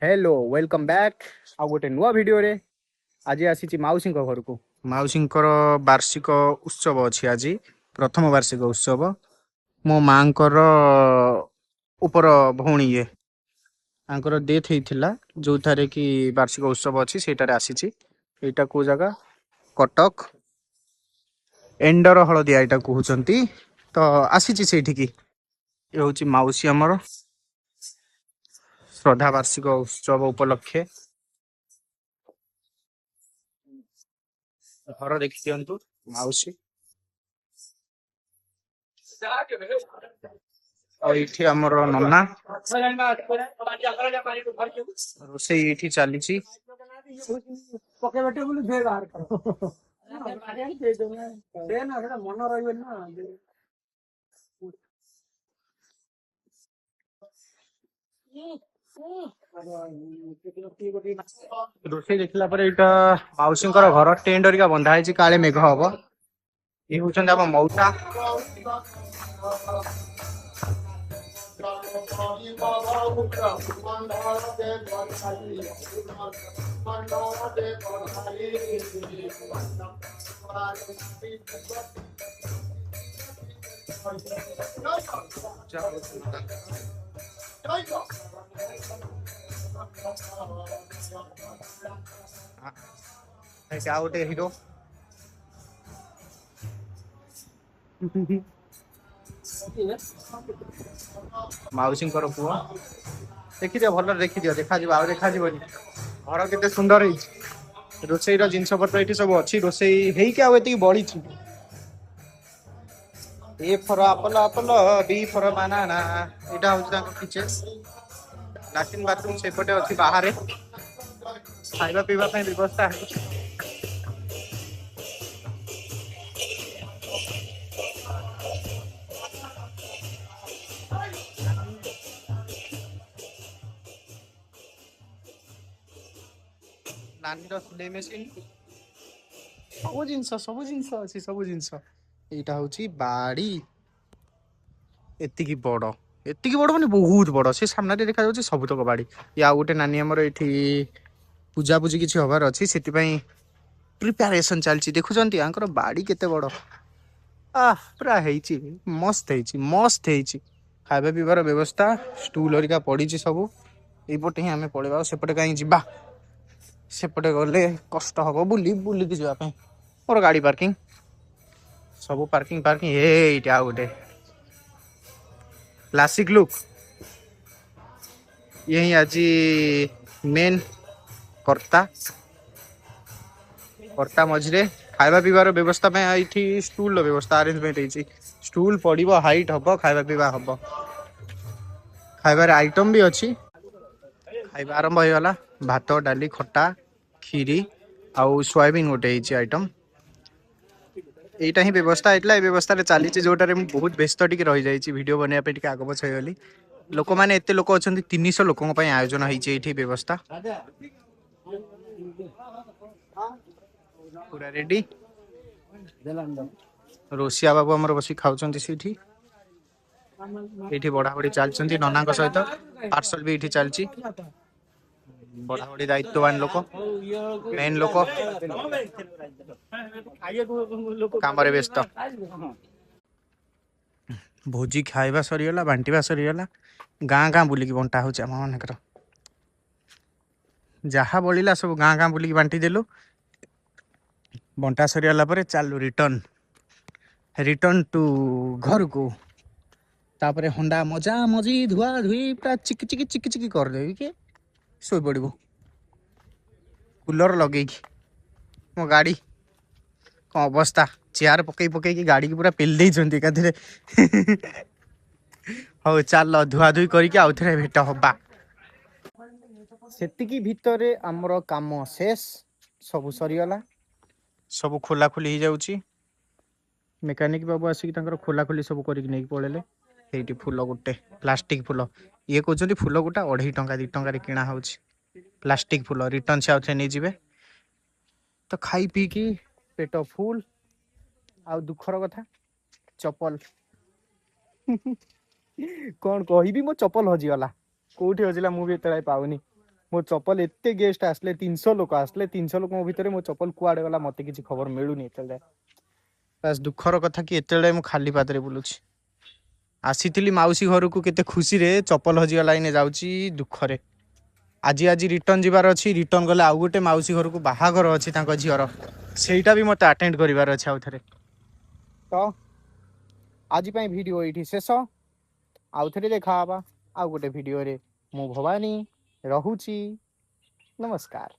Hello welcome back आ गोटे नुआ video रे आज आसी माउसी घर को माउसी वार्षिक उत्सव अच्छी आज प्रथम वार्षिक उत्सव मो माँ उपर भौणी ये डेथ होता जो थारे कि वार्षिक उत्सव अच्छी से आसी यहाँ कौ जगह कटक एंडर हलदिया यहाँ कहते तो आसी से ये हूँ माउसी आमर श्रद्धा वार्षिक उत्सव उपलक्षे घर देखी दिंतु माउसी ये आमर नना रोसे ये चली रोसे देखला मौसी घर टेंट हरिका बंधा है काले मेघ हम ये हूँ मौसा क्या गोटे हिरो मौसी पुआ देखी दियो भल देखी दियो देखा देखा घर केते सुंदर रोसई जिनस पत्र ये सब अच्छी रोसई होती बड़ी ए फर आपल आपल बी फर बानाना यहाँ हूँ किचेन लाट्रिन बाथरूम सेपटे अच्छी बाहर खाଇବା ପିଇବା ପାଇଁ ବ୍ୟବସ୍ଥା ହେଇଛି नानीर सिलाई मेसिन सब जिनस अच्छी सब जिनस यहाँ हूँ बाड़ी एतिकी बड़ माने बहुत बड़ से सामने देखा जाଉଛି सबुतक बाड़ी या गोटे नानी आमर ये पूजा पूजी किसी हबार अच्छी से प्रिपेरेसन चलती देखुं यहाँ बाड़ी केते बड़ पूरा मस्त मस्त खाଇବା पीबार व्यवस्था स्टूल हरिका पड़ी सब यपटे ही आम पलैबा सेपटे कहीं जा सेपटे गले कष्ट हम बुली बुलिकी जावाई मोर गाड़ी पार्किंग सब पार्किंग पार्किंग ये गोटे क्लासिक लुक यही आज मेन कर्ता कर्ता मझे खाଇବା पीबार व्यवस्था ये स्टूल व्यवस्था अरेंजमेंट होती स्टूल पड़ो हाइट हम खाଇବା पीवा हम खाइबार आइटम भी अच्छी खाଇବା आरंभ होगा भात डाली खट्टा खीरी आउ सोयाबीन गोटे आइटम यहाँ ही व्यवस्था होता है व्यवस्था चली जोटार बहुत व्यस्त टी रही जाइए वीडियो बनवाई आग पछ होगली लोक मैंने एत लोक अच्छा 300 लोक आयोजन होती व्यवस्था पूरा रेडी रोसिया बाबू आमर बस खाऊँ ये बढ़ा बढ़ी चलती नना सहित पार्सल भी ये चलती बढ़ा बढ़ी दायित्ववान लोक मेन लोक काम व्यस्त भोजी खाଇବା सरीगला बांटा सरीगला गाँ गाँ बुलिकी बंटा हो मानकर जहाँ बड़ा सब गाँ गाँ बुलिकी बांटी देलु बंटा सरीगला चलू रिटर्न रिटर्न टू घर को तापरे हंडा मजा मजी धुआ धुई पूरा चिकी चिकी चिकी चिकी करदेवी कि शो पड़ कूलर लगे मो गाड़ी कौन अवस्था चेयर पकई पकई गाड़ी की पूरा पेल देते हौ चल धुआ धुई करके आउ थे भेट हवा सेतिकी भितरे आमर काम शेष सब सरीगला सब खोला खोली हो जाउची मेकानिक बाबू आसिक खोला खोली सब करके पड़े ये फूल गोटे प्लास्टिक फूल ये कहते फूल गोटा 2.5 टंका 2 टंका किणा हो प्लास्टिक फूल रिटर्न से आउे नहीं जीवे तो खाई पी की पेट फुल आ दुखर कथा चपल कौन कहि मो चपल हजिगला कौटी हजिला मुझे पाऊनी मो चप्पल एते गेस्ट आसले 300 लोक आसले 300 लोक भितर मो चप्पल कुआडे गला मते किसी खबर मिलुनी एते बस दुखर कथा कि एते मु खाली पादरे बुलुछि आसीथिली माउसी घर को केते खुशी रे चप्पल हजिगला इने जाउची दुखरे आज आज रिटर्न जीवार अच्छी रिटर्न गले आउ गोटे माउसी घर को बाहागर अच्छी झीर सेटा भी मत अटेंड करिवार अच्छे आउ थे तो आज वीडियो ये शेष आउ थे देखा आउ गोटे वीडियो रे मु भवानी रहूची नमस्कार।